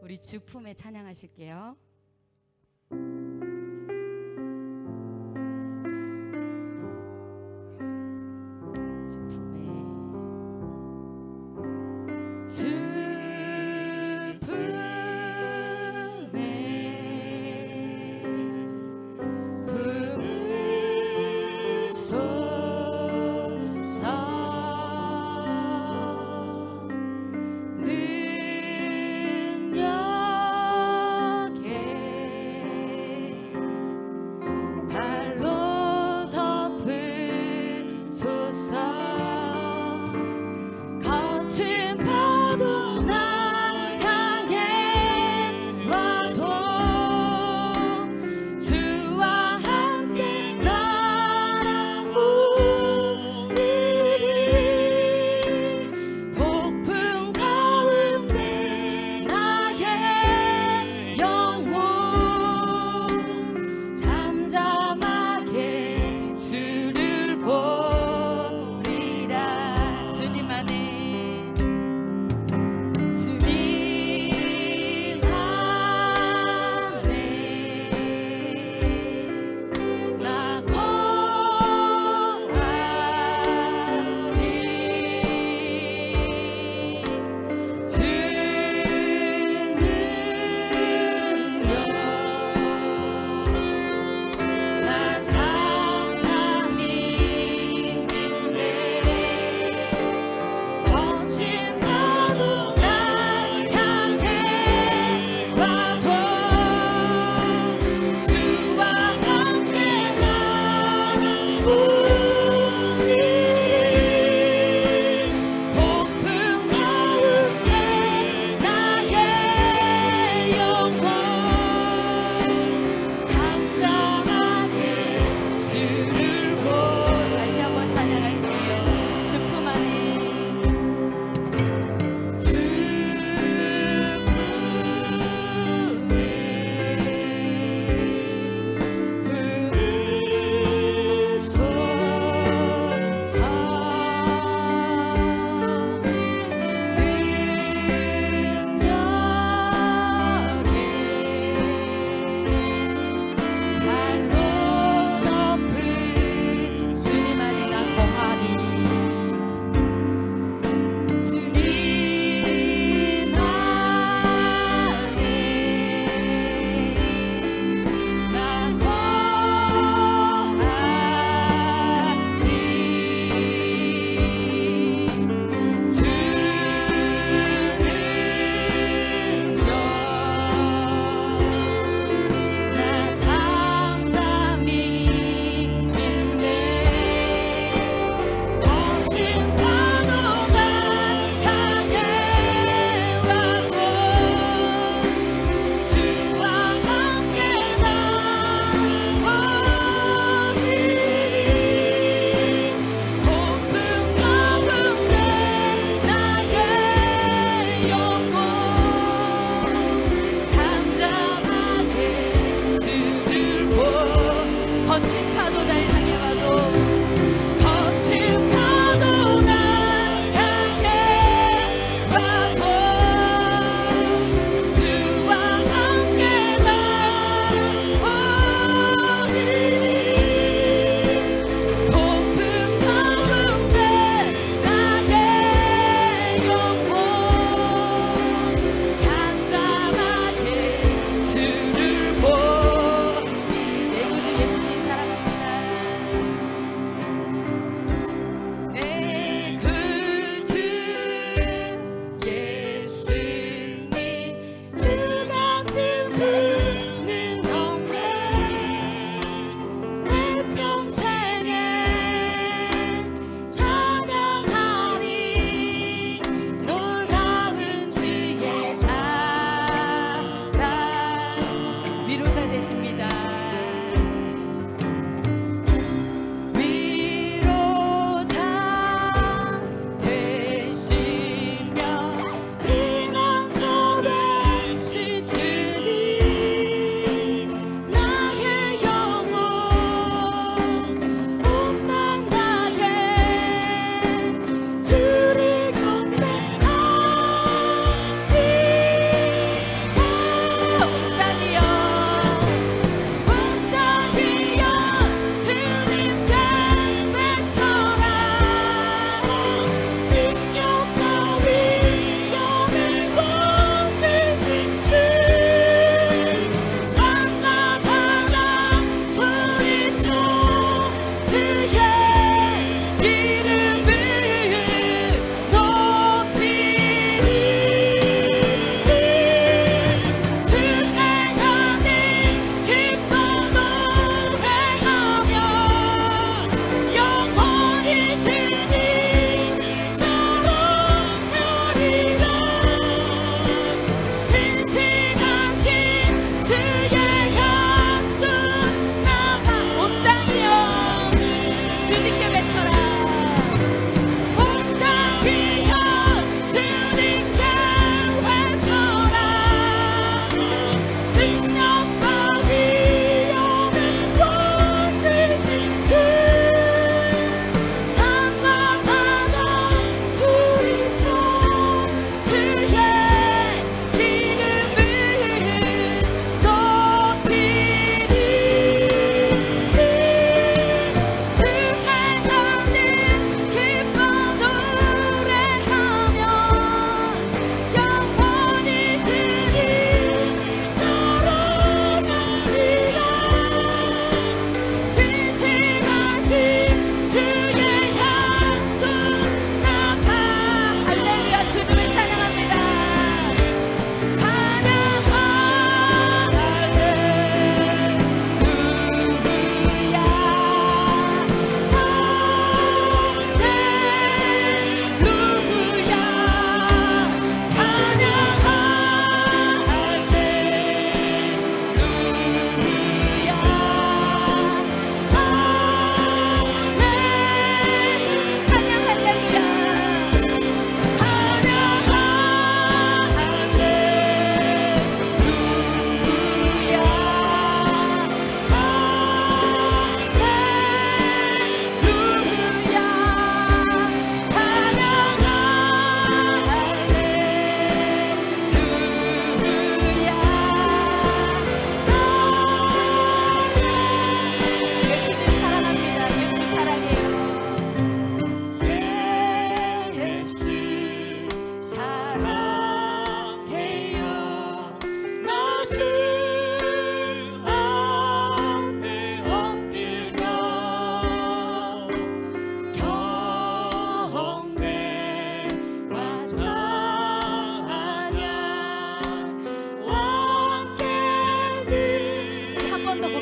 우리 주품에 찬양하실게요.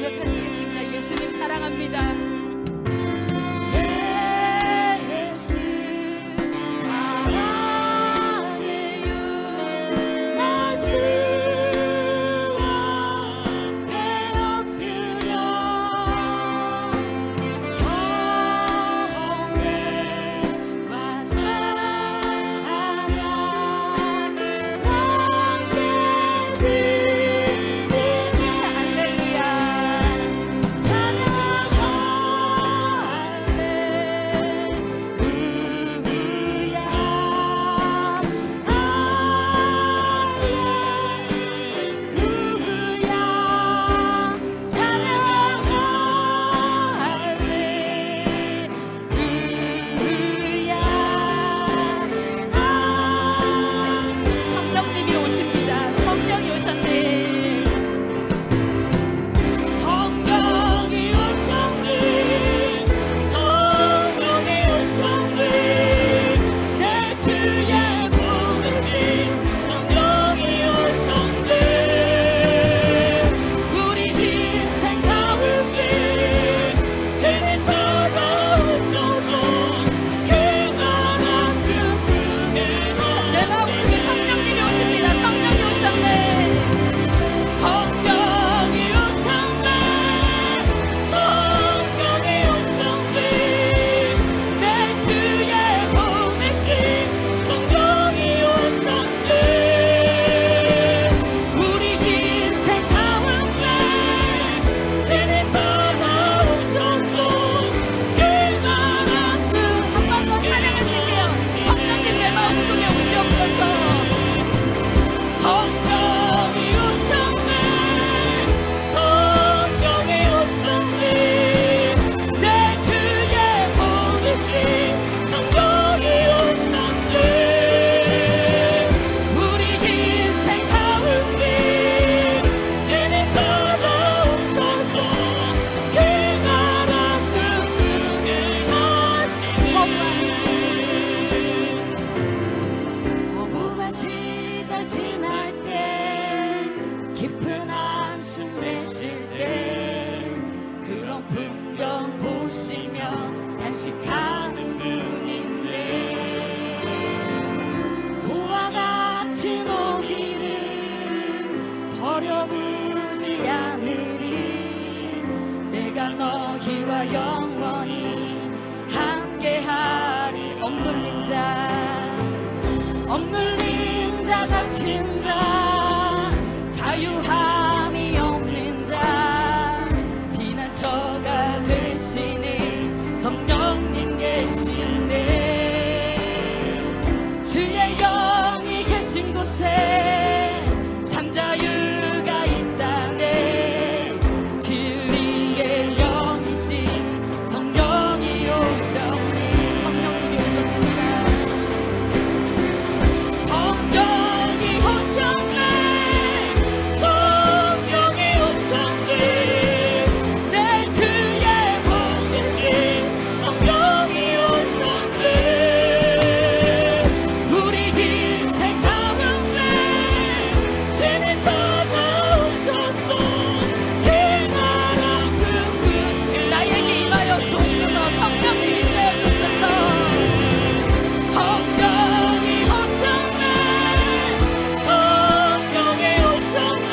고백하시겠습니다. 예수님 사랑합니다. 버려두지 않으리. 내가 너희와 영원히 함께하리. 억눌린 자 갇힌 자 자유함이 없는 자 피난처가 되시는 성령님 계시네. 주의 영이 계신 곳에 참 자유가 있다네. 진리의 영이신 성령이 오셨네. 성령님이 오셨습니다. 성령이 오셨네. 성령이 오셨네. 내 주의 보내신 성령이 오셨네. 우리 인생 가운데 죄는 찾아오셔서 그 나라 끝끝 나에게 임하여 주옵소서. 성령님이 되어주셔서 성령이 오셨네. 성령이 오셨네.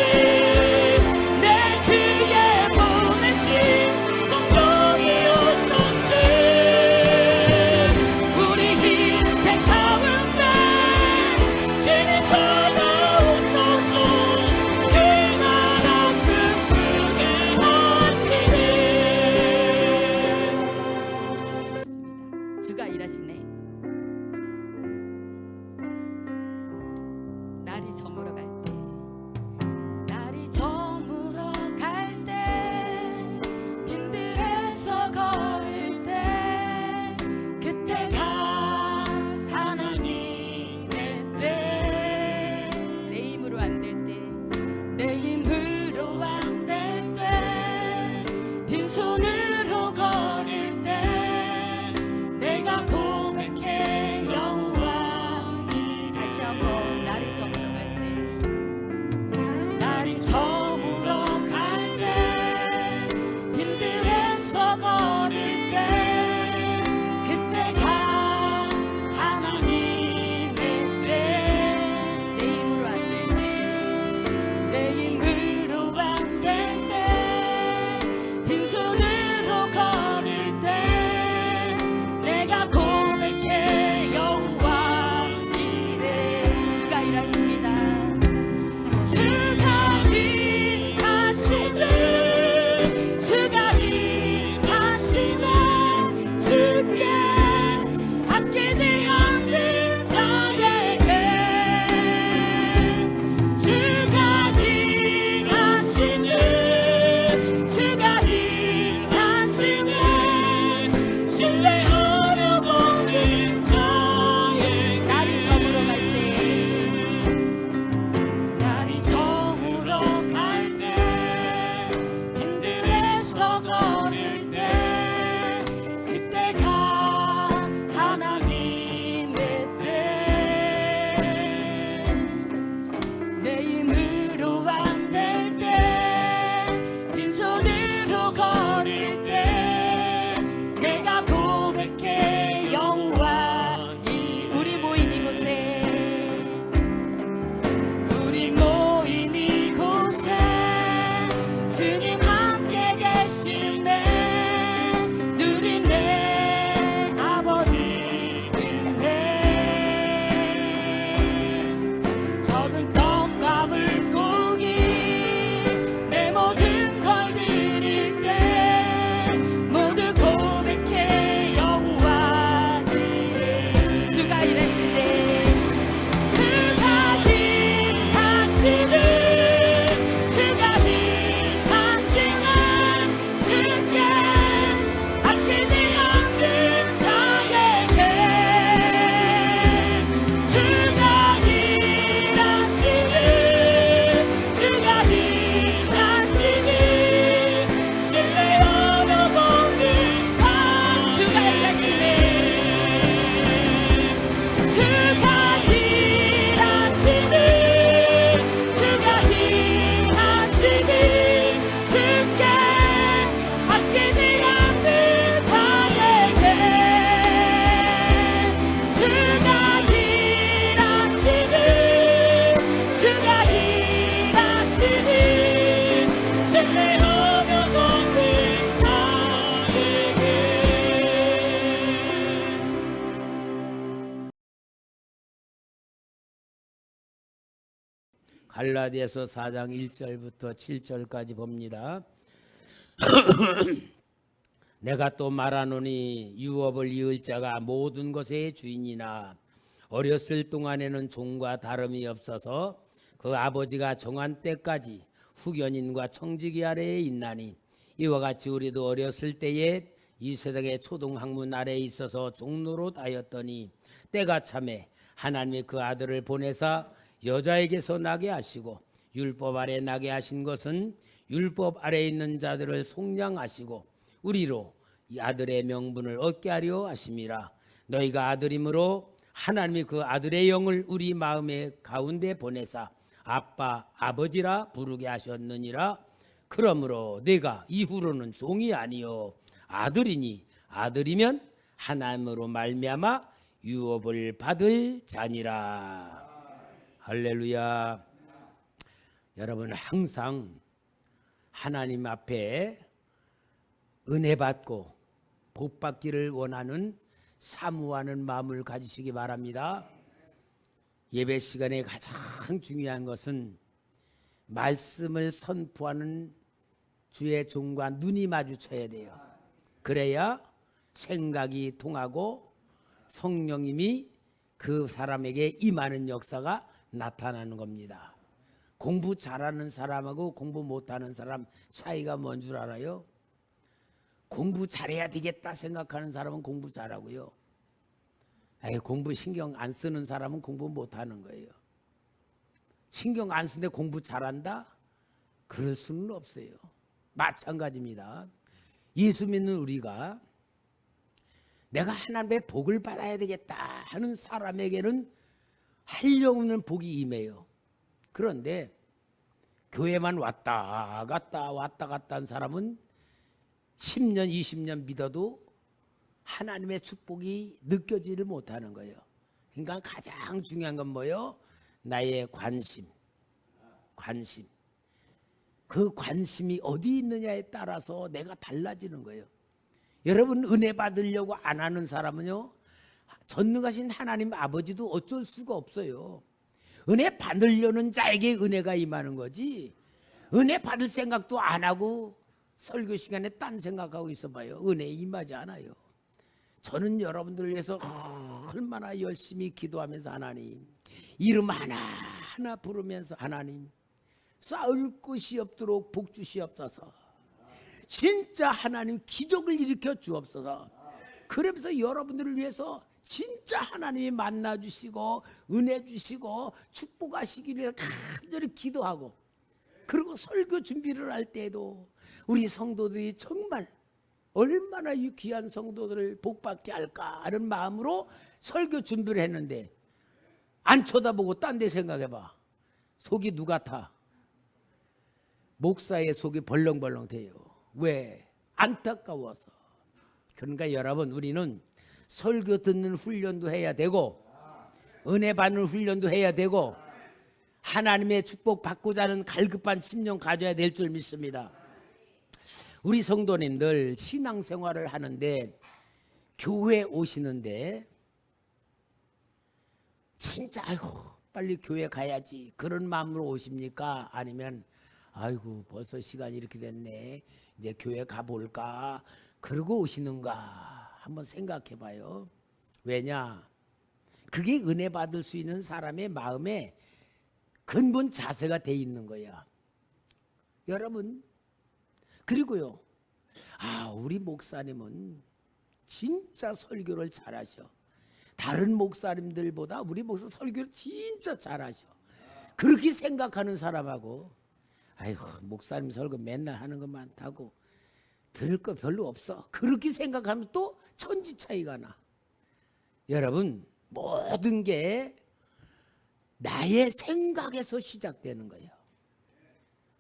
내 주의 보내신 성령이 오셨네. 우리 인생 가운데 죄는 찾아오셔서 그 나라 끝끝에 하시네. 주가 일하시네. 날이 저물어 갈 때, 날이 저물어 갈 때, 빈들에서 걸을 때, 그때가 하나님의 때. 내 힘으로 안 될 때, 내 힘으로 안 될 때, 빈손으로 걸을 때, 내가 고백해 여호와니. 다시 한번 날이 저물어 갈 때, 날이 저물어 갈 때, 갈라디아서 4장 1절부터 7절까지 봅니다. 내가 또 말하노니 유업을 이을 자가 모든 것의 주인이나 어렸을 동안에는 종과 다름이 없어서 그 아버지가 정한 때까지 후견인과 청지기 아래에 있나니 이와 같이 우리도 어렸을 때에 이 세상의 초등학문 아래에 있어서 종노릇 하였더니 때가 참에 하나님이 그 아들을 보내사 여자에게서 나게 하시고 율법 아래 나게 하신 것은 율법 아래에 있는 자들을 속량하시고 우리로 이 아들의 명분을 얻게 하려 하심이라. 너희가 아들이므로 하나님이 그 아들의 영을 우리 마음의 가운데 보내사 아빠 아버지라 부르게 하셨느니라. 그러므로 내가 이후로는 종이 아니요 아들이니 아들이면 하나님으로 말미암아 유업을 받을 자니라. 할렐루야. 여러분 항상 하나님 앞에 은혜 받고 복 받기를 원하는 사모하는 마음을 가지시기 바랍니다. 예배 시간에 가장 중요한 것은 말씀을 선포하는 주의 종과 눈이 마주쳐야 돼요. 그래야 생각이 통하고 성령님이 그 사람에게 임하는 역사가 나타나는 겁니다. 공부 잘하는 사람하고 공부 못하는 사람 차이가 뭔 줄 알아요? 공부 잘해야 되겠다 생각하는 사람은 공부 잘하고요. 공부 신경 안 쓰는 사람은 공부 못하는 거예요. 신경 안 쓰는데 공부 잘한다? 그럴 수는 없어요. 마찬가지입니다. 예수 믿는 우리가 내가 하나님의 복을 받아야 되겠다 하는 사람에게는 한량없는 복이 임해요. 그런데 교회만 왔다 갔다 한 사람은 10년 20년 믿어도 하나님의 축복이 느껴지를 못하는 거예요. 그러니까 가장 중요한 건 뭐예요? 나의 관심. 그 관심이 어디 있느냐에 따라서 내가 달라지는 거예요. 여러분 은혜 받으려고 안 하는 사람은요, 전능하신 하나님 아버지도 어쩔 수가 없어요. 은혜 받으려는 자에게 은혜가 임하는 거지, 은혜 받을 생각도 안 하고 설교 시간에 딴 생각하고 있어봐요. 은혜 임하지 않아요. 저는 여러분들을 위해서 얼마나 열심히 기도하면서 하나님 이름 하나하나 부르면서 하나님 쌓을 것이 없도록 복 주시옵소서. 진짜 하나님 기적을 일으켜 주옵소서. 그러면서 여러분들을 위해서 진짜 하나님이 만나주시고 은혜 주시고 축복하시기 위해서 간절히 기도하고, 그리고 설교 준비를 할 때에도 우리 성도들이 정말 얼마나 이 귀한 성도들을 복받게 할까 하는 마음으로 설교 준비를 했는데 안 쳐다보고 딴 데 생각해봐. 속이 누가 타? 목사의 속이 벌렁벌렁 돼요. 왜? 안타까워서. 그러니까 여러분, 우리는 설교 듣는 훈련도 해야 되고 은혜 받는 훈련도 해야 되고 하나님의 축복 받고자 하는 갈급한 심령 가져야 될 줄 믿습니다. 우리 성도님들 신앙생활을 하는데 교회 오시는데 진짜 아이고 빨리 교회 가야지 그런 마음으로 오십니까? 아니면 아이고 벌써 시간이 이렇게 됐네, 이제 교회 가볼까 그러고 오시는가 한번 생각해 봐요. 왜냐? 그게 은혜 받을 수 있는 사람의 마음에 근본 자세가 돼 있는 거야 여러분. 그리고요, 우리 목사님은 진짜 설교를 잘하셔. 다른 목사님들보다 우리 목사 설교를 진짜 잘하셔. 그렇게 생각하는 사람하고 아이고 목사님 설교 맨날 하는 것 많다고 들을 거 별로 없어, 그렇게 생각하면 또 천지 차이가 나. 여러분, 모든 게 나의 생각에서 시작되는 거예요.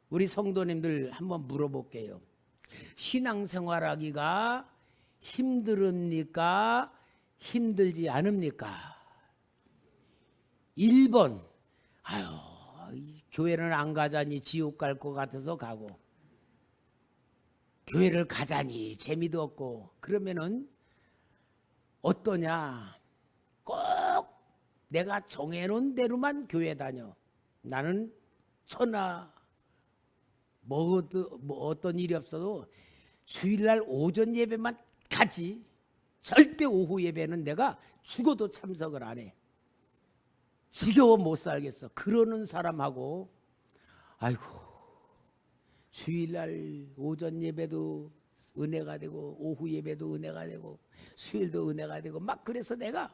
우리 성도님들 한번 물어볼게요. 신앙생활하기가 힘듭니까? 힘들지 않습니까? 1번 교회는 안 가자니 지옥 갈 것 같아서 가고, 교회를 가자니 재미도 없고, 그러면은 어떠냐? 꼭 내가 정해놓은 대로만 교회 다녀. 나는 천하 뭐 어떤 일이 없어도 주일날 오전 예배만 가지 절대 오후 예배는 내가 죽어도 참석을 안 해. 지겨워 못 살겠어. 그러는 사람하고 아이고 주일날 오전 예배도 은혜가 되고 오후 예배도 은혜가 되고 수요일도 은혜가 되고 막 그래서 내가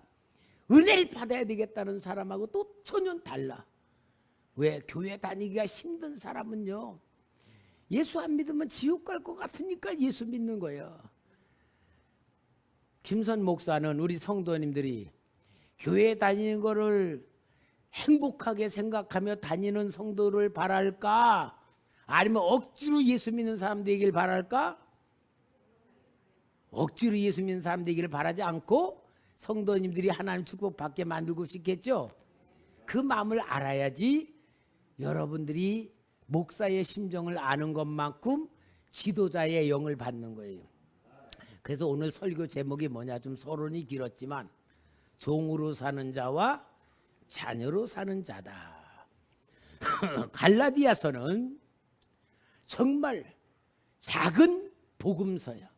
은혜를 받아야 되겠다는 사람하고 또 전혀 달라. 왜? 교회 다니기가 힘든 사람은요 예수 안 믿으면 지옥 갈 것 같으니까 예수 믿는 거예요. 김선 목사는 우리 성도님들이 교회 다니는 거를 행복하게 생각하며 다니는 성도를 바랄까? 아니면 억지로 예수 믿는 사람 되길 바랄까? 억지로 예수 믿는 사람 되기를 바라지 않고 성도님들이 하나님 축복 받게 만들고 싶겠죠? 그 마음을 알아야지 여러분들이 목사의 심정을 아는 것만큼 지도자의 영을 받는 거예요. 그래서 오늘 설교 제목이 뭐냐, 좀 서론이 길었지만 종으로 사는 자와 자녀로 사는 자다. 갈라디아서는 정말 작은 복음서야.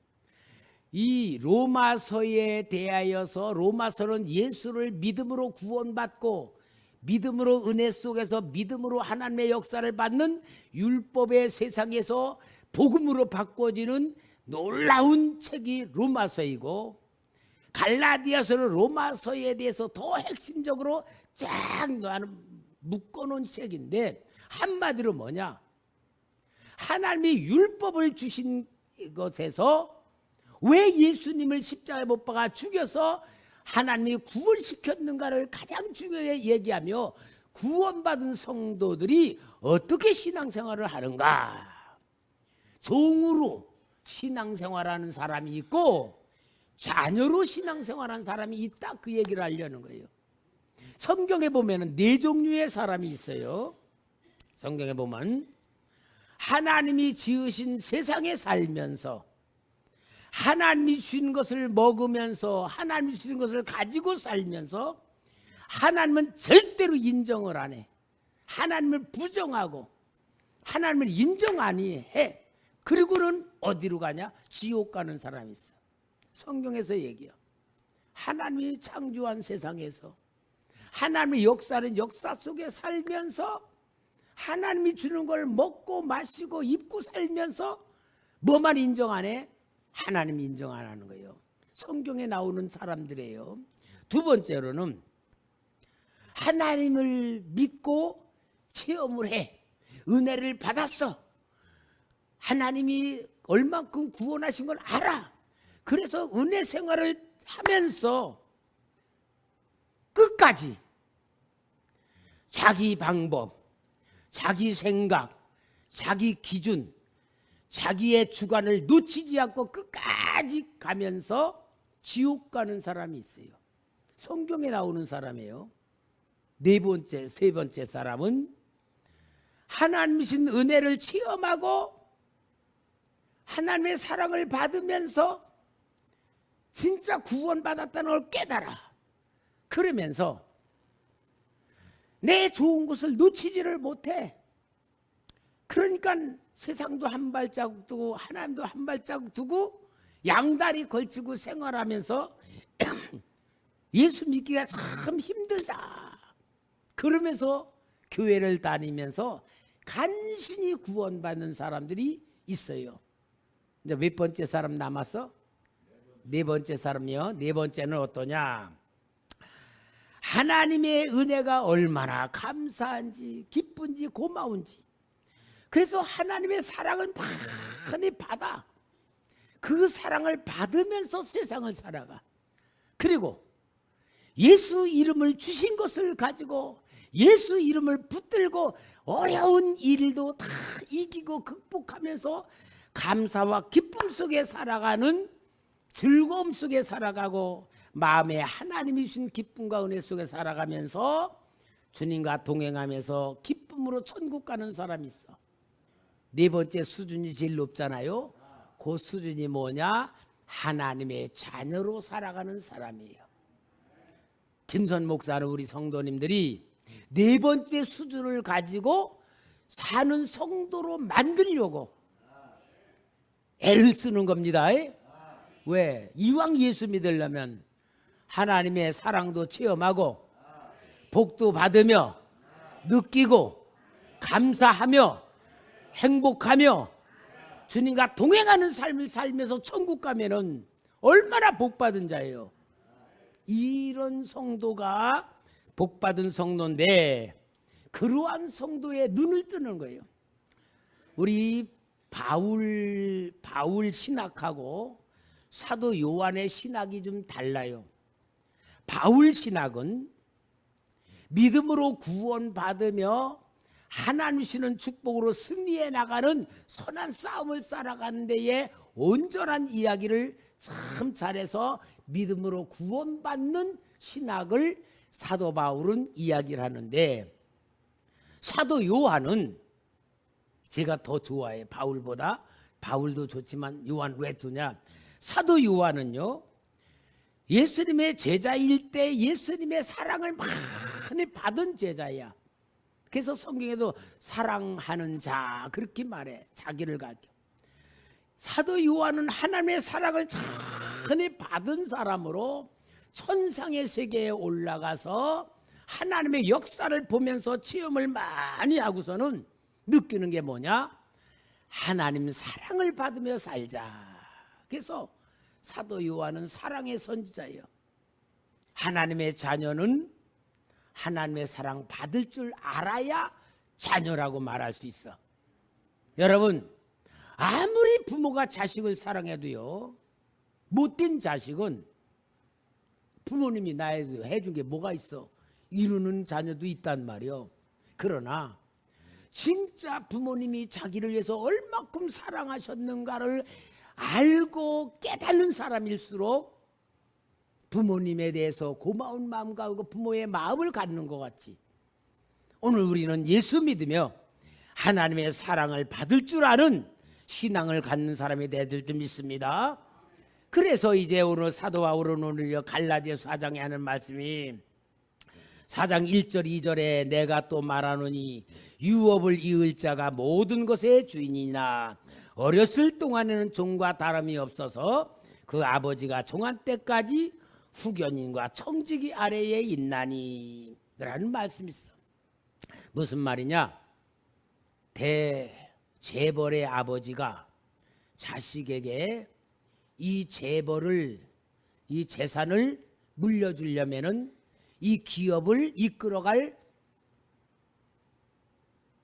이 로마서에 대하여서 로마서는 예수를 믿음으로 구원받고 믿음으로 은혜 속에서 믿음으로 하나님의 역사를 받는 율법의 세상에서 복음으로 바꿔지는 놀라운 책이 로마서이고, 갈라디아서는 로마서에 대해서 더 핵심적으로 쫙 묶어놓은 책인데, 한마디로 뭐냐, 하나님이 율법을 주신 것에서 왜 예수님을 십자가에 못 박아 죽여서 하나님이 구원시켰는가를 가장 중요하게 얘기하며 구원받은 성도들이 어떻게 신앙생활을 하는가. 종으로 신앙생활하는 사람이 있고 자녀로 신앙생활하는 사람이 있다, 그 얘기를 하려는 거예요. 성경에 보면 네 종류의 사람이 있어요. 성경에 보면 하나님이 지으신 세상에 살면서 하나님이 주신 것을 먹으면서 하나님이 주신 것을 가지고 살면서 하나님은 절대로 인정을 안 해. 하나님을 부정하고 하나님을 인정 안 해. 그리고는 어디로 가냐? 지옥 가는 사람이 있어. 성경에서 얘기해요. 하나님이 창조한 세상에서 하나님의 역사는 역사 속에 살면서 하나님이 주는 걸 먹고 마시고 입고 살면서 뭐만 인정 안 해? 하나님 인정 안 하는 거예요. 성경에 나오는 사람들이에요. 두 번째로는 하나님을 믿고 체험을 해. 은혜를 받았어. 하나님이 얼만큼 구원하신 걸 알아. 그래서 은혜 생활을 하면서 끝까지 자기 방법, 자기 생각, 자기 기준, 자기의 주관을 놓치지 않고 끝까지 가면서 지옥 가는 사람이 있어요. 성경에 나오는 사람이에요. 네 번째, 세 번째 사람은 하나님이신 은혜를 체험하고 하나님의 사랑을 받으면서 진짜 구원받았다는 걸 깨달아. 그러면서 내 좋은 것을 놓치지를 못해. 그러니까 세상도 한 발자국 두고 하나님도 한 발자국 두고 양다리 걸치고 생활하면서 예수 믿기가 참 힘들다. 그러면서 교회를 다니면서 간신히 구원받는 사람들이 있어요. 이제 몇 번째 사람 남았어? 네 번째 사람이요. 네 번째는 어떠냐? 하나님의 은혜가 얼마나 감사한지 기쁜지 고마운지, 그래서 하나님의 사랑을 많이 받아. 그 사랑을 받으면서 세상을 살아가. 그리고 예수 이름을 주신 것을 가지고 예수 이름을 붙들고 어려운 일도 다 이기고 극복하면서 감사와 기쁨 속에 살아가는, 즐거움 속에 살아가고 마음에 하나님이 주신 기쁨과 은혜 속에 살아가면서 주님과 동행하면서 기쁨으로 천국 가는 사람이 있어. 네 번째 수준이 제일 높잖아요. 그 수준이 뭐냐? 하나님의 자녀로 살아가는 사람이에요. 김선 목사는 우리 성도님들이 네 번째 수준을 가지고 사는 성도로 만들려고 애를 쓰는 겁니다. 왜? 이왕 예수 믿으려면 하나님의 사랑도 체험하고 복도 받으며 느끼고 감사하며 행복하며 주님과 동행하는 삶을 살면서 천국 가면은 얼마나 복받은 자예요. 이런 성도가 복받은 성도인데 그러한 성도의 눈을 뜨는 거예요. 우리 바울 신학하고 사도 요한의 신학이 좀 달라요. 바울 신학은 믿음으로 구원받으며 하나님 주시는 축복으로 승리해 나가는 선한 싸움을 살아가는 데에 온전한 이야기를 참 잘해서 믿음으로 구원받는 신학을 사도 바울은 이야기를 하는데, 사도 요한은 제가 더 좋아해. 바울보다. 바울도 좋지만 요한 왜 좋냐? 사도 요한은요, 예수님의 제자일 때 예수님의 사랑을 많이 받은 제자야. 그래서 성경에도 사랑하는 자 그렇게 말해. 자기를 가져. 사도 요한은 하나님의 사랑을 많이 받은 사람으로 천상의 세계에 올라가서 하나님의 역사를 보면서 체험을 많이 하고서는 느끼는 게 뭐냐? 하나님 사랑을 받으며 살자. 그래서 사도 요한은 사랑의 선지자예요. 하나님의 자녀는 하나님의 사랑 받을 줄 알아야 자녀라고 말할 수 있어. 여러분, 아무리 부모가 자식을 사랑해도요, 못된 자식은 부모님이 나에게 해준 게 뭐가 있어? 이루는 자녀도 있단 말이요. 그러나 진짜 부모님이 자기를 위해서 얼마큼 사랑하셨는가를 알고 깨닫는 사람일수록 부모님에 대해서 고마운 마음과 부모의 마음을 갖는 것 같이, 오늘 우리는 예수 믿으며 하나님의 사랑을 받을 줄 아는 신앙을 갖는 사람이 되어야 될 줄 믿습니다. 그래서 이제 오늘 사도 바울은 오늘 갈라디아서 4장에 하는 말씀이 4장 1절 2절에 내가 또 말하노니 유업을 이을 자가 모든 것의 주인이나 어렸을 동안에는 종과 다름이 없어서 그 아버지가 종한 때까지 후견인과 청지기 아래에 있나니 라는 말씀이 있어. 무슨 말이냐? 대재벌의 아버지가 자식에게 이 재벌을, 이 재산을 물려주려면은 이 기업을 이끌어갈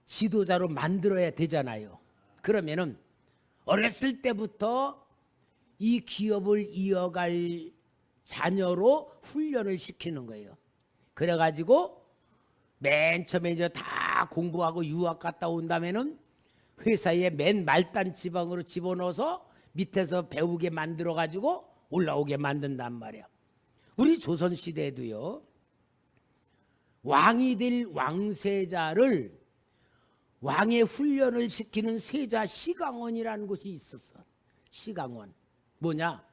지도자로 만들어야 되잖아요. 그러면은 어렸을 때부터 이 기업을 이어갈 자녀로 훈련을 시키는 거예요. 그래가지고 맨 처음에 이제 다 공부하고 유학 갔다 온다면은 회사에 맨 말단 지방으로 집어넣어서 밑에서 배우게 만들어가지고 올라오게 만든단 말이야. 우리 조선시대에도요, 왕이 될 왕세자를 왕의 훈련을 시키는 세자 시강원이라는 곳이 있었어. 시강원. 뭐냐?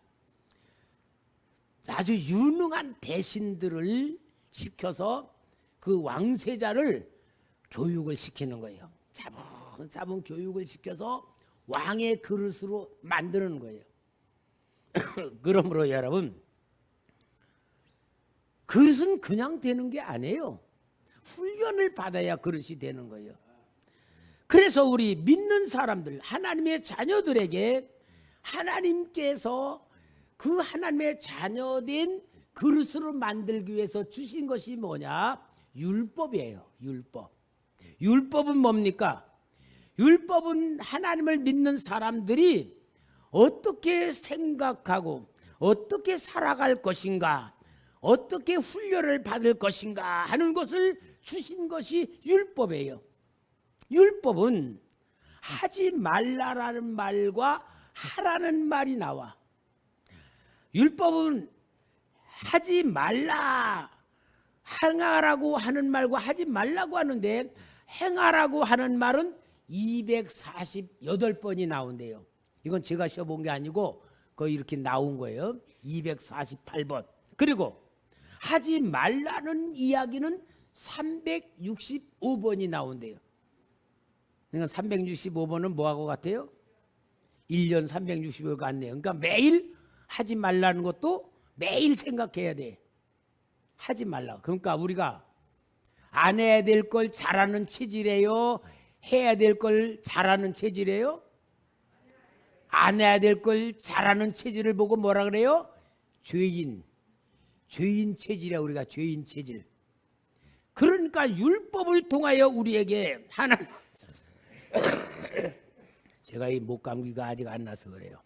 아주 유능한 대신들을 시켜서 그 왕세자를 교육을 시키는 거예요. 차분 교육을 시켜서 왕의 그릇으로 만드는 거예요. 그러므로 여러분, 그릇은 그냥 되는 게 아니에요. 훈련을 받아야 그릇이 되는 거예요. 그래서 우리 믿는 사람들, 하나님의 자녀들에게 하나님께서 그 하나님의 자녀된 그릇으로 만들기 위해서 주신 것이 뭐냐? 율법이에요. 율법. 율법은 뭡니까? 율법은 하나님을 믿는 사람들이 어떻게 생각하고 어떻게 살아갈 것인가, 어떻게 훈련을 받을 것인가 하는 것을 주신 것이 율법이에요. 율법은 하지 말라라는 말과 하라는 말이 나와. 율법은 하지 말라, 행하라고 하는 말과 하지 말라고 하는데, 행하라고 하는 말은 248번이 나온대요. 이건 제가 써본 게 아니고 거의 이렇게 나온 거예요. 248번. 그리고 하지 말라는 이야기는 365번이 나온대요. 그러니까 365번은 뭐하고 같아요? 1년 365일 같네요. 그러니까 매일 하지 말라는 것도 매일 생각해야 돼. 하지 말라. 그러니까 우리가 안 해야 될 걸 잘하는 체질이에요? 해야 될 걸 잘하는 체질이에요? 안 해야 될 걸 잘하는 체질을 보고 뭐라 그래요? 죄인 체질이야. 우리가 죄인 체질. 그러니까 율법을 통하여 우리에게 하나님 제가 이 목감기가 아직 안 나서 그래요.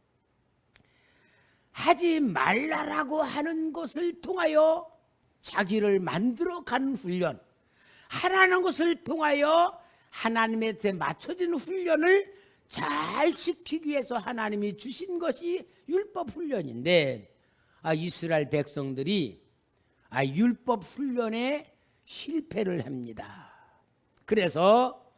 하지 말라라고 하는 것을 통하여 자기를 만들어가는 훈련, 하라는 것을 통하여 하나님에 맞춰진 훈련을 잘 시키기 위해서 하나님이 주신 것이 율법 훈련인데, 이스라엘 백성들이 율법 훈련에 실패를 합니다. 그래서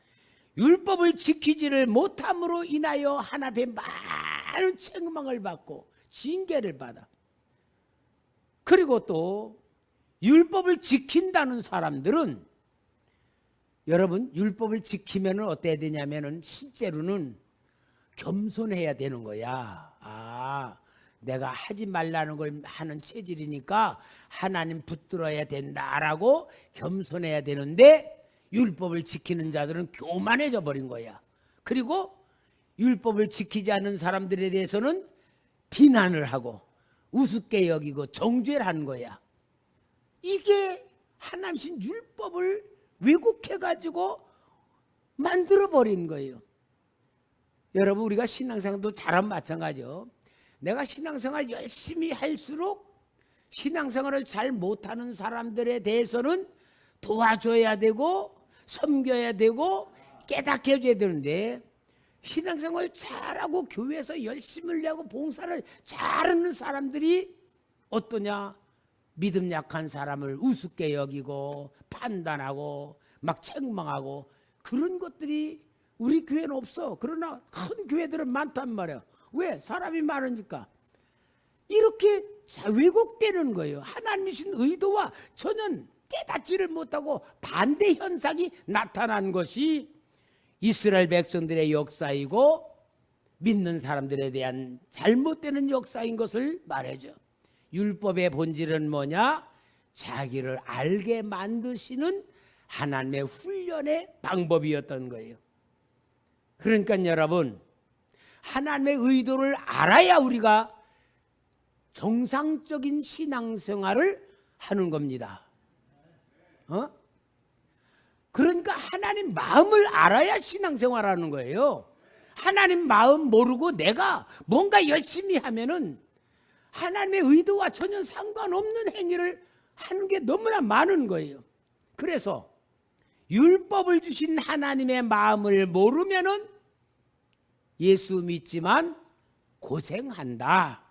율법을 지키지를 못함으로 인하여 하나님의 많은 책망을 받고 징계를 받아. 그리고 또 율법을 지킨다는 사람들은, 여러분, 율법을 지키면 어때야 되냐면은 실제로는 겸손해야 되는 거야. 내가 하지 말라는 걸 하는 체질이니까 하나님 붙들어야 된다라고 겸손해야 되는데, 율법을 지키는 자들은 교만해져 버린 거야. 그리고 율법을 지키지 않는 사람들에 대해서는 비난을 하고 우습게 여기고 정죄를 하는 거야. 이게 하나님 율법을 왜곡해가지고 만들어버린 거예요. 여러분, 우리가 신앙생활도 잘하면 마찬가지죠. 내가 신앙생활 열심히 할수록 신앙생활을 잘 못하는 사람들에 대해서는 도와줘야 되고 섬겨야 되고 깨닫게 해줘야 되는데, 신앙생활 잘하고 교회에서 열심을 내고 봉사를 잘하는 사람들이 어떠냐? 믿음 약한 사람을 우습게 여기고 판단하고 막 책망하고, 그런 것들이 우리 교회는 없어. 그러나 큰 교회들은 많단 말이야. 왜? 사람이 많으니까. 이렇게 왜곡되는 거예요. 하나님의 의도와 전혀 깨닫지를 못하고 반대 현상이 나타난 것이 이스라엘 백성들의 역사이고 믿는 사람들에 대한 잘못되는 역사인 것을 말해줘. 율법의 본질은 뭐냐? 자기를 알게 만드시는 하나님의 훈련의 방법이었던 거예요. 그러니까 여러분, 하나님의 의도를 알아야 우리가 정상적인 신앙생활을 하는 겁니다. 그러니까 하나님 마음을 알아야 신앙생활하는 거예요. 하나님 마음 모르고 내가 뭔가 열심히 하면은 하나님의 의도와 전혀 상관없는 행위를 하는 게 너무나 많은 거예요. 그래서 율법을 주신 하나님의 마음을 모르면은 예수 믿지만 고생한다.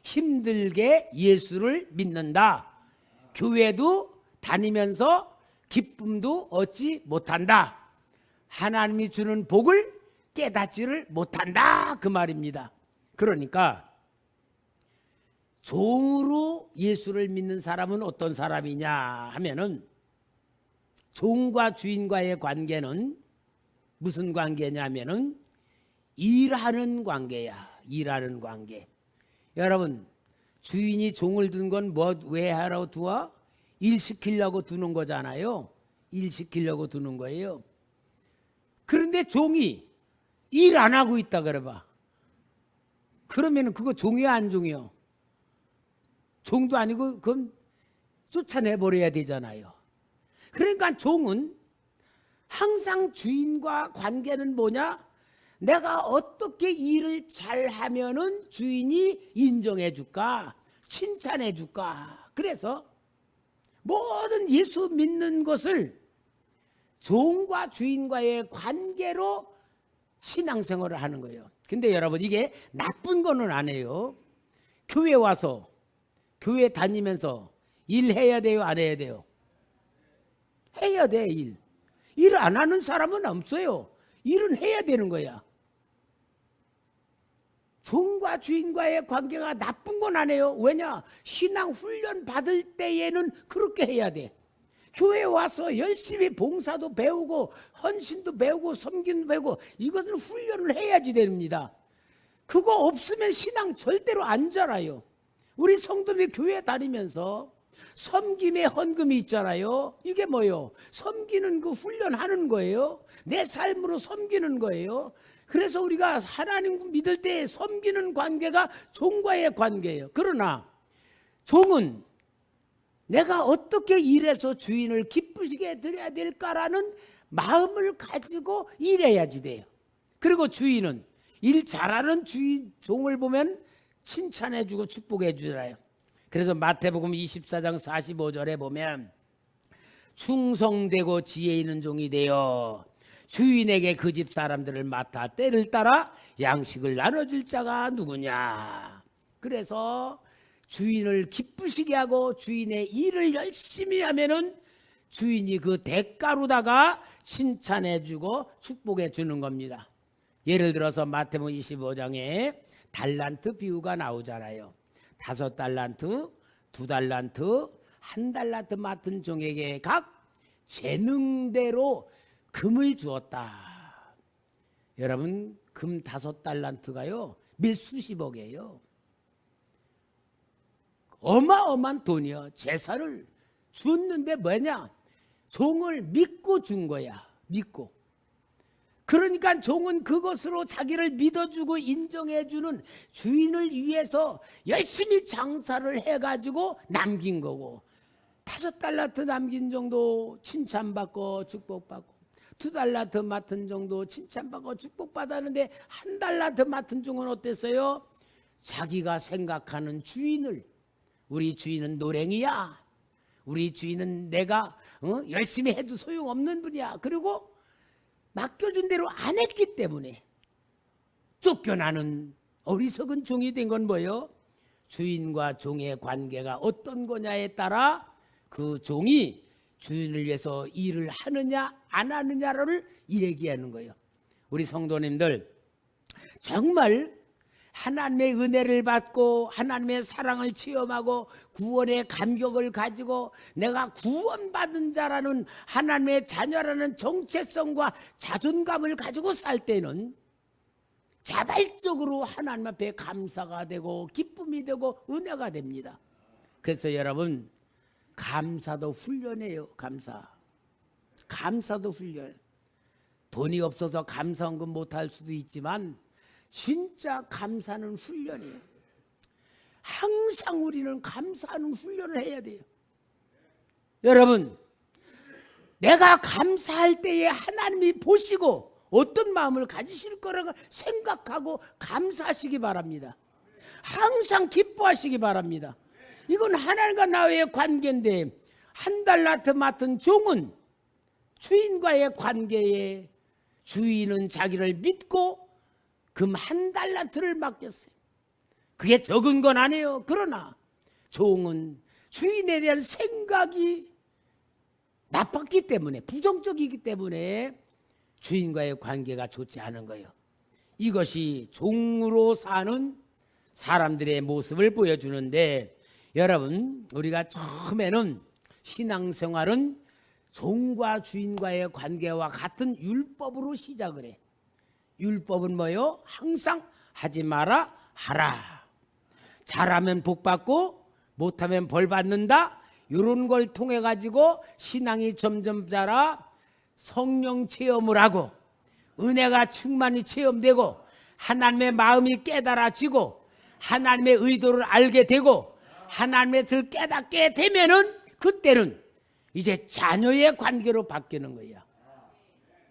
힘들게 예수를 믿는다. 교회도 다니면서 기쁨도 얻지 못한다. 하나님이 주는 복을 깨닫지를 못한다. 그 말입니다. 그러니까 종으로 예수를 믿는 사람은 어떤 사람이냐 하면은, 종과 주인과의 관계는 무슨 관계냐면은 일하는 관계야. 일하는 관계. 여러분, 주인이 종을 둔 건 왜 하라고 두어? 일 시키려고 두는 거잖아요. 일 시키려고 두는 거예요. 그런데 종이 일 안 하고 있다 그래봐. 그러면 그거 종이야 안 종이요? 종도 아니고 그건 쫓아내버려야 되잖아요. 그러니까 종은 항상 주인과 관계는 뭐냐? 내가 어떻게 일을 잘하면은 주인이 인정해 줄까? 칭찬해 줄까? 그래서 모든 예수 믿는 것을 종과 주인과의 관계로 신앙생활을 하는 거예요. 근데 여러분, 이게 나쁜 거는 아니에요. 교회 와서 교회 다니면서 일해야 돼요, 안 해야 돼요? 해야 돼. 일 안 하는 사람은 없어요. 일은 해야 되는 거야. 종과 주인과의 관계가 나쁜 건 아니에요. 왜냐? 신앙 훈련 받을 때에는 그렇게 해야 돼. 교회 와서 열심히 봉사도 배우고 헌신도 배우고 섬김도 배우고 이것을 훈련을 해야지 됩니다. 그거 없으면 신앙 절대로 안 자라요. 우리 성도들이 교회 다니면서 섬김의 헌금이 있잖아요. 이게 뭐예요? 섬기는 그 훈련하는 거예요. 내 삶으로 섬기는 거예요. 그래서 우리가 하나님 믿을 때 섬기는 관계가 종과의 관계예요. 그러나 종은 내가 어떻게 일해서 주인을 기쁘시게 드려야 될까라는 마음을 가지고 일해야지 돼요. 그리고 주인은 일 잘하는 주인 종을 보면 칭찬해주고 축복해주잖아요. 그래서 마태복음 24장 45절에 보면 충성되고 지혜 있는 종이 되어 주인에게 그 집 사람들을 맡아 때를 따라 양식을 나눠줄 자가 누구냐. 그래서 주인을 기쁘시게 하고 주인의 일을 열심히 하면은 주인이 그 대가로다가 칭찬해주고 축복해주는 겁니다. 예를 들어서 마태복음 25장에 달란트 비유가 나오잖아요. 5달란트, 2달란트, 1달란트 맡은 종에게 각 재능대로 금을 주었다. 여러분, 금 5달란트가요 몇 수십억이에요. 어마어마한 돈이요. 재산을 줬는데 뭐냐? 종을 믿고 준 거야. 믿고. 그러니까 종은 그것으로 자기를 믿어주고 인정해주는 주인을 위해서 열심히 장사를 해가지고 남긴 거고, 5달란트 남긴 정도 칭찬받고 축복받고, 2달란트 맡은 정도 칭찬받고 축복받았는데 1달란트 맡은 종은 어땠어요? 자기가 생각하는 주인을, 우리 주인은 노랭이야, 우리 주인은 내가 열심히 해도 소용없는 분이야, 그리고 맡겨준 대로 안 했기 때문에 쫓겨나는 어리석은 종이 된 건 뭐예요? 주인과 종의 관계가 어떤 거냐에 따라 그 종이 주인을 위해서 일을 하느냐 안 하느냐를 얘기하는 거예요. 우리 성도님들, 정말 하나님의 은혜를 받고 하나님의 사랑을 체험하고 구원의 감격을 가지고 내가 구원받은 자라는 하나님의 자녀라는 정체성과 자존감을 가지고 살 때는 자발적으로 하나님 앞에 감사가 되고 기쁨이 되고 은혜가 됩니다. 그래서 여러분, 감사도 훈련이에요. 감사도 훈련. 돈이 없어서 감사헌금 못할 수도 있지만 진짜 감사는 훈련이에요. 항상 우리는 감사하는 훈련을 해야 돼요. 여러분, 내가 감사할 때에 하나님이 보시고 어떤 마음을 가지실 거라고 생각하고 감사하시기 바랍니다. 항상 기뻐하시기 바랍니다. 이건 하나님과 나의 관계인데, 1달란트 맡은 종은 주인과의 관계에 주인은 자기를 믿고 금 1달란트를 맡겼어요. 그게 적은 건 아니에요. 그러나 종은 주인에 대한 생각이 나빴기 때문에, 부정적이기 때문에 주인과의 관계가 좋지 않은 거예요. 이것이 종으로 사는 사람들의 모습을 보여주는데, 여러분, 우리가 처음에는 신앙생활은 종과 주인과의 관계와 같은 율법으로 시작을 해. 율법은 뭐요? 항상 하지 마라, 하라. 잘하면 복 받고 못하면 벌 받는다. 이런 걸 통해 가지고 신앙이 점점 자라 성령 체험을 하고 은혜가 충만히 체험되고 하나님의 마음이 깨달아지고 하나님의 의도를 알게 되고 하나님의 뜻을 깨닫게 되면은 그때는 이제 자녀의 관계로 바뀌는 거야.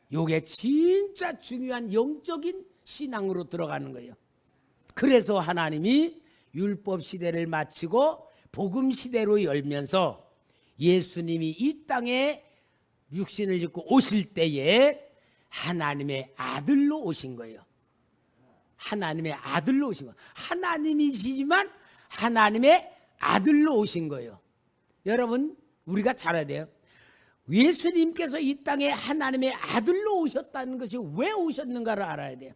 이게 진짜 중요한 영적인 신앙으로 들어가는 거예요. 그래서 하나님이 율법 시대를 마치고 복음 시대로 열면서 예수님이 이 땅에 육신을 입고 오실 때에 하나님의 아들로 오신 거예요. 하나님의 아들로 오신 거예요. 하나님이시지만 하나님의 아들로 오신 거예요. 여러분, 우리가 잘 알아야 돼요. 예수님께서 이 땅에 하나님의 아들로 오셨다는 것이 왜 오셨는가를 알아야 돼요.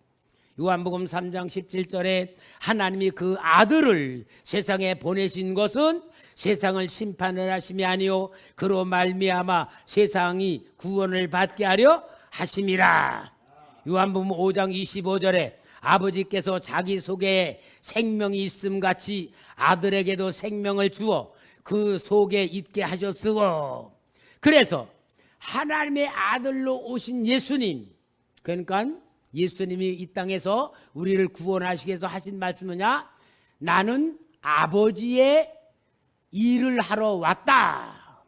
요한복음 3장 17절에 하나님이 그 아들을 세상에 보내신 것은 세상을 심판을 하심이 아니요 그로 말미암아 세상이 구원을 받게 하려 하심이라. 요한복음 5장 25절에 아버지께서 자기 속에 생명이 있음 같이 아들에게도 생명을 주어 그 속에 있게 하셨으고. 그래서 하나님의 아들로 오신 예수님, 그러니까 예수님이 이 땅에서 우리를 구원하시기 위해서 하신 말씀은 뭐냐? 나는 아버지의 일을 하러 왔다.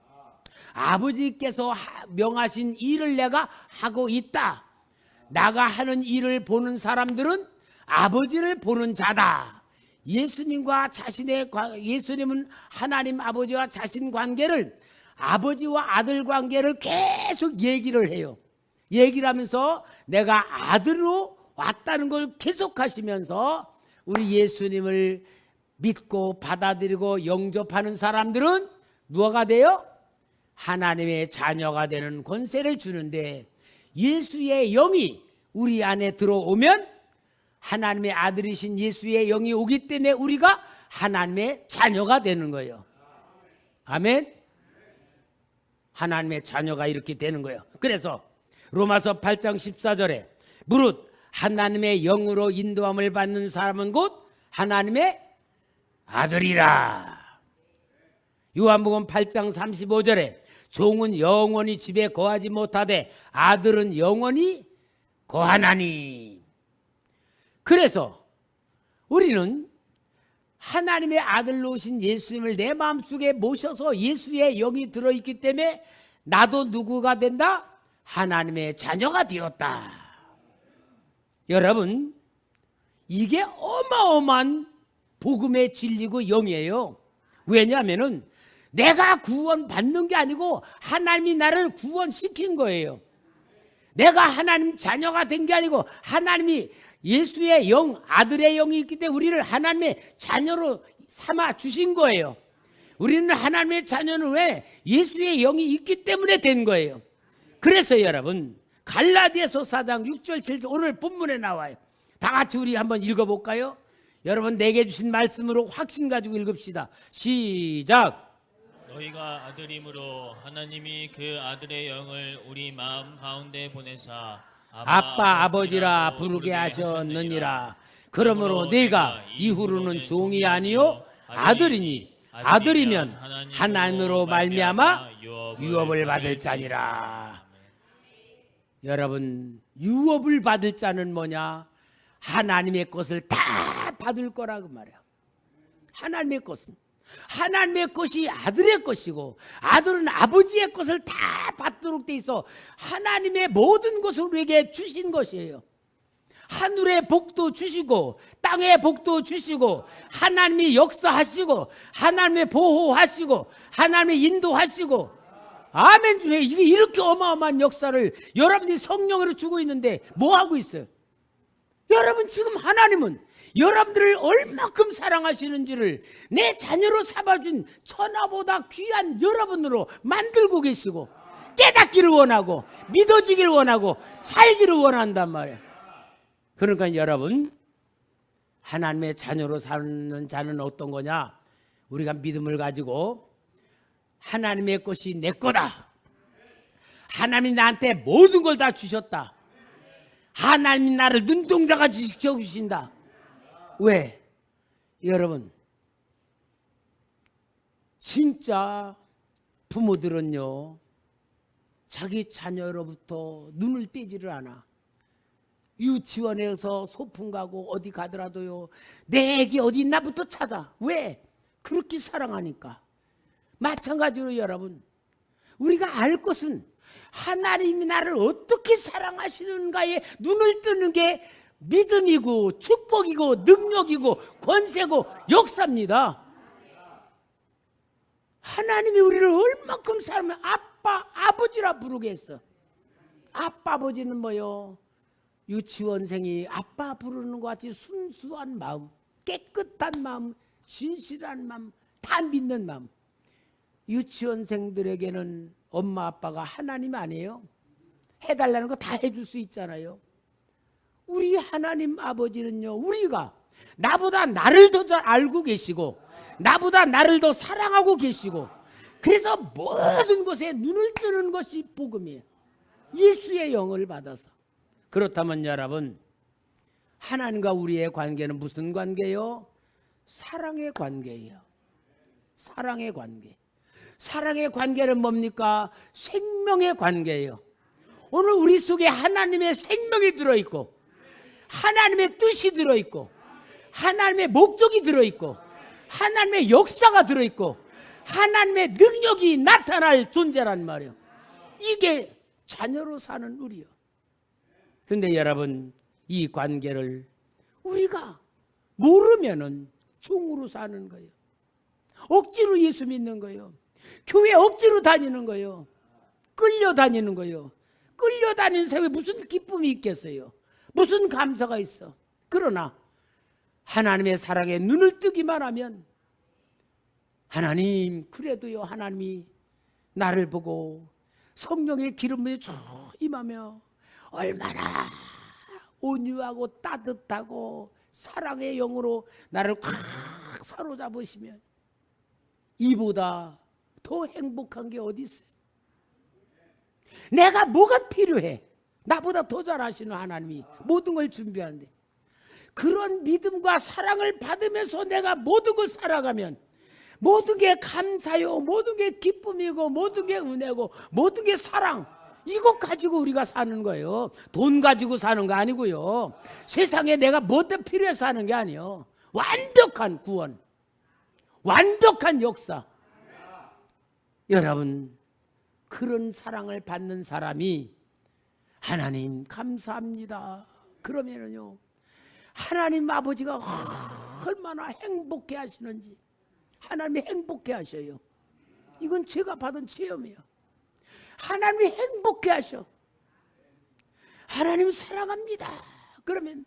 아버지께서 명하신 일을 내가 하고 있다. 나가 하는 일을 보는 사람들은 아버지를 보는 자다. 예수님과 예수님은 하나님 아버지와 자신 관계를, 아버지와 아들 관계를 계속 얘기를 해요. 얘기를 하면서 내가 아들로 왔다는 걸 계속하시면서 우리 예수님을 믿고 받아들이고 영접하는 사람들은 누가 돼요? 하나님의 자녀가 되는 권세를 주는데, 예수의 영이 우리 안에 들어오면 하나님의 아들이신 예수의 영이 오기 때문에 우리가 하나님의 자녀가 되는 거예요. 아멘. 하나님의 자녀가 이렇게 되는 거예요. 그래서 로마서 8장 14절에 무릇 하나님의 영으로 인도함을 받는 사람은 곧 하나님의 아들이라. 요한복음 8장 35절에 종은 영원히 집에 거하지 못하되 아들은 영원히 거하나니. 그래서 우리는 하나님의 아들로 오신 예수님을 내 마음속에 모셔서 예수의 영이 들어있기 때문에 나도 누구가 된다? 하나님의 자녀가 되었다. 여러분, 이게 어마어마한 복음의 진리고 영이에요. 왜냐하면 내가 구원받는 게 아니고 하나님이 나를 구원시킨 거예요. 내가 하나님 자녀가 된 게 아니고 하나님이 예수의 영, 아들의 영이 있기 때문에 우리를 하나님의 자녀로 삼아 주신 거예요. 우리는 하나님의 자녀는 왜? 예수의 영이 있기 때문에 된 거예요. 그래서 여러분, 갈라디아서 4장 6절 7절 오늘 본문에 나와요. 다 같이 우리 한번 읽어볼까요? 여러분, 내게 주신 말씀으로 확신 가지고 읽읍시다. 시작. 너희가 아들임으로 하나님이 그 아들의 영을 우리 마음 가운데 보내사 아빠 아버지라 부르게 하셨느니라. 그러므로 내가 이후로는 종이 아니요 아들이니 아들이면 하나님으로 말미암아 유업을 받을 자니라. 여러분, 유업을 받을 자는 뭐냐? 하나님의 것을 다 받을 거라고 말이야. 하나님의 것은, 하나님의 것이 아들의 것이고 아들은 아버지의 것을 다 받도록 돼 있어. 하나님의 모든 것을 우리에게 주신 것이에요. 하늘의 복도 주시고 땅의 복도 주시고 하나님이 역사하시고 하나님의 보호하시고 하나님의 인도하시고. 아멘 중에 이게 이렇게 어마어마한 역사를 여러분이 성령으로 주고 있는데 뭐 하고 있어요? 여러분, 지금 하나님은 여러분들을 얼마큼 사랑하시는지를 내 자녀로 삼아준 천하보다 귀한 여러분으로 만들고 계시고 깨닫기를 원하고 믿어지기를 원하고 살기를 원한단 말이에요. 그러니까 여러분, 하나님의 자녀로 사는 자는 어떤 거냐? 우리가 믿음을 가지고 하나님의 것이 내 거다. 하나님이 나한테 모든 걸 다 주셨다. 하나님이 나를 눈동자같이 지켜주신다. 왜? 여러분, 진짜 부모들은요, 자기 자녀로부터 눈을 떼지를 않아. 유치원에서 소풍 가고 어디 가더라도요, 내 애기 어디 있나부터 찾아. 왜? 그렇게 사랑하니까. 마찬가지로 여러분, 우리가 알 것은 하나님이 나를 어떻게 사랑하시는가에 눈을 뜨는 게 믿음이고 축복이고 능력이고 권세고 역사입니다. 하나님이 우리를 얼마큼 사랑하면 아빠 아버지라 부르게 했어. 아빠 아버지는 뭐요? 유치원생이 아빠 부르는 것 같이 순수한 마음, 깨끗한 마음, 진실한 마음, 다 믿는 마음. 유치원생들에게는 엄마 아빠가 하나님 아니에요? 해달라는 거 다 해줄 수 있잖아요. 우리 하나님 아버지는요, 우리가 나보다 나를 더 잘 알고 계시고 나보다 나를 더 사랑하고 계시고, 그래서 모든 것에 눈을 뜨는 것이 복음이에요. 예수의 영을 받아서. 그렇다면 여러분, 하나님과 우리의 관계는 무슨 관계요? 사랑의 관계예요. 사랑의 관계. 사랑의 관계는 뭡니까? 생명의 관계예요. 오늘 우리 속에 하나님의 생명이 들어있고 하나님의 뜻이 들어있고 하나님의 목적이 들어있고 하나님의 역사가 들어있고 하나님의 능력이 나타날 존재란 말이에요. 이게 자녀로 사는 우리요. 그런데 여러분, 이 관계를 우리가 모르면은 종으로 사는 거예요. 억지로 예수 믿는 거예요. 교회 억지로 다니는 거예요. 끌려다니는 거예요. 끌려다니는 세상에 무슨 기쁨이 있겠어요? 무슨 감사가 있어? 그러나 하나님의 사랑에 눈을 뜨기만 하면, 하나님, 그래도요, 하나님이 나를 보고 성령의 기름이 쭉 임하며 얼마나 온유하고 따뜻하고 사랑의 영으로 나를 꽉 사로잡으시면, 이보다 더 행복한 게 어디 있어요? 내가 뭐가 필요해? 나보다 더 잘 아시는 하나님이 모든 걸 준비하는데, 그런 믿음과 사랑을 받으면서 내가 모든 걸 살아가면 모든 게 감사요, 모든 게 기쁨이고 모든 게 은혜고 모든 게 사랑, 이것 가지고 우리가 사는 거예요. 돈 가지고 사는 거 아니고요. 세상에 내가 뭐 때문에 필요해서 사는 게 아니에요. 완벽한 구원, 완벽한 역사. 여러분, 그런 사랑을 받는 사람이 하나님 감사합니다 그러면은요, 하나님 아버지가 얼마나 행복해 하시는지, 하나님이 행복해 하셔요. 이건 제가 받은 체험이에요. 하나님이 행복해 하셔. 하나님 사랑합니다 그러면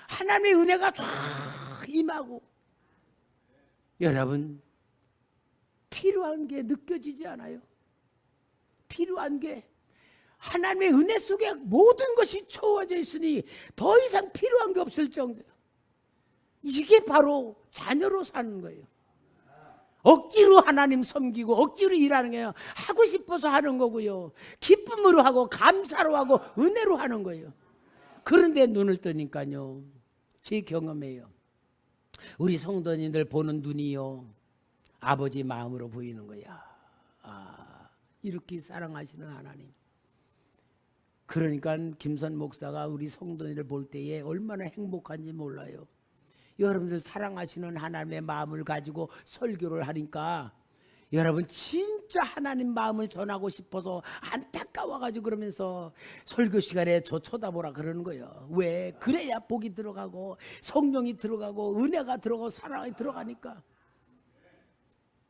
하나님의 은혜가 쫙 임하고, 여러분, 필요한 게 느껴지지 않아요? 필요한 게, 하나님의 은혜 속에 모든 것이 채워져 있으니 더 이상 필요한 게 없을 정도예요. 이게 바로 자녀로 사는 거예요. 억지로 하나님 섬기고 억지로 일하는 게 하고 싶어서 하는 거고요. 기쁨으로 하고 감사로 하고 은혜로 하는 거예요. 그런데 눈을 뜨니까요, 제 경험이에요. 우리 성도님들 보는 눈이요, 아버지 마음으로 보이는 거야. 아, 이렇게 사랑하시는 하나님. 그러니까 김선 목사가 우리 성도님들 볼 때에 얼마나 행복한지 몰라요. 여러분들 사랑하시는 하나님의 마음을 가지고 설교를 하니까 여러분 진짜 하나님 마음을 전하고 싶어서 안타까워가지고 그러면서 설교 시간에 저 쳐다보라 그러는 거예요. 왜? 그래야 복이 들어가고 성령이 들어가고 은혜가 들어가고 사랑이 들어가니까.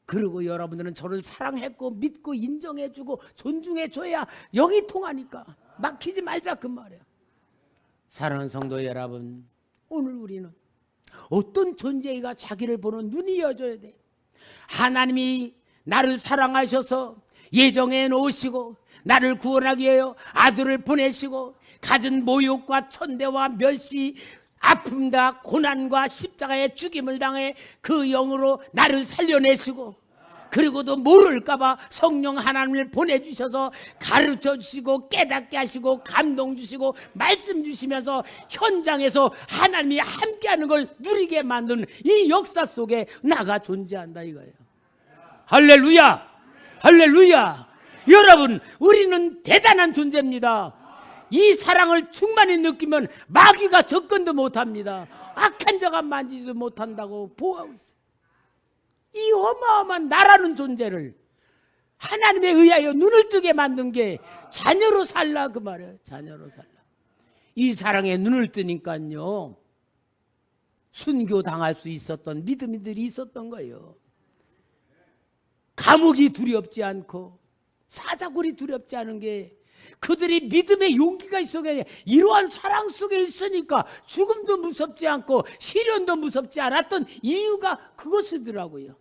그리고 여러분들은 저를 사랑했고 믿고 인정해주고 존중해줘야 영이 통하니까 막히지 말자 그 말이에요. 사랑하는 성도 여러분, 오늘 우리는 어떤 존재가 자기를 보는 눈이 여져야 돼. 하나님이 나를 사랑하셔서 예정해 놓으시고 나를 구원하기 위하여 아들을 보내시고 갖은 모욕과 천대와 멸시, 아픔과 고난과 십자가의 죽임을 당해 그 영으로 나를 살려내시고, 그리고도 모를까봐 성령 하나님을 보내주셔서 가르쳐 주시고 깨닫게 하시고 감동 주시고 말씀 주시면서 현장에서 하나님이 함께하는 걸 누리게 만드는 이 역사 속에 나가 존재한다 이거예요. 할렐루야, 할렐루야. 여러분, 우리는 대단한 존재입니다. 이 사랑을 충만히 느끼면 마귀가 접근도 못합니다. 악한 자가 만지지도 못한다고 보호하고 있어요. 이 어마어마한 나라는 존재를 하나님에 의하여 눈을 뜨게 만든 게 자녀로 살라 그 말이에요. 자녀로 살라. 이 사랑에 눈을 뜨니까요, 순교당할 수 있었던 믿음이들이 있었던 거예요. 감옥이 두렵지 않고 사자굴이 두렵지 않은 게 그들이 믿음의 용기가 있었게, 이러한 사랑 속에 있으니까 죽음도 무섭지 않고 시련도 무섭지 않았던 이유가 그것이더라고요.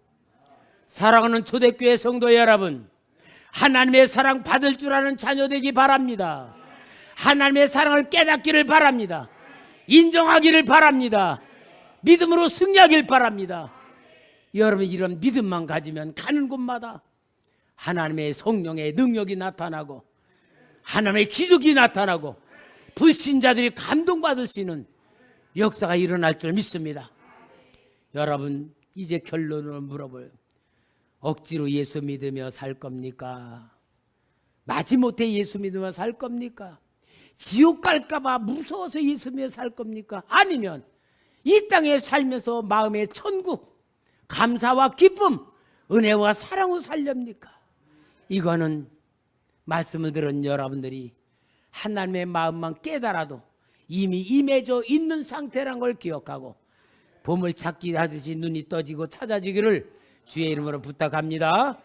사랑하는 초대교회 성도 여러분, 하나님의 사랑 받을 줄 아는 자녀 되기 바랍니다. 하나님의 사랑을 깨닫기를 바랍니다. 인정하기를 바랍니다. 믿음으로 승리하길 바랍니다. 여러분 이런 믿음만 가지면 가는 곳마다 하나님의 성령의 능력이 나타나고 하나님의 기적이 나타나고 불신자들이 감동받을 수 있는 역사가 일어날 줄 믿습니다. 여러분 이제 결론을 물어봐요. 억지로 예수 믿으며 살 겁니까? 마지못해 예수 믿으며 살 겁니까? 지옥 갈까 봐 무서워서 예수 믿으며 살 겁니까? 아니면 이 땅에 살면서 마음의 천국, 감사와 기쁨, 은혜와 사랑으로 살렵니까? 이거는 말씀을 들은 여러분들이 하나님의 마음만 깨달아도 이미 임해져 있는 상태란 걸 기억하고 보물찾기 하듯이 눈이 떠지고 찾아지기를 주의 이름으로 부탁합니다.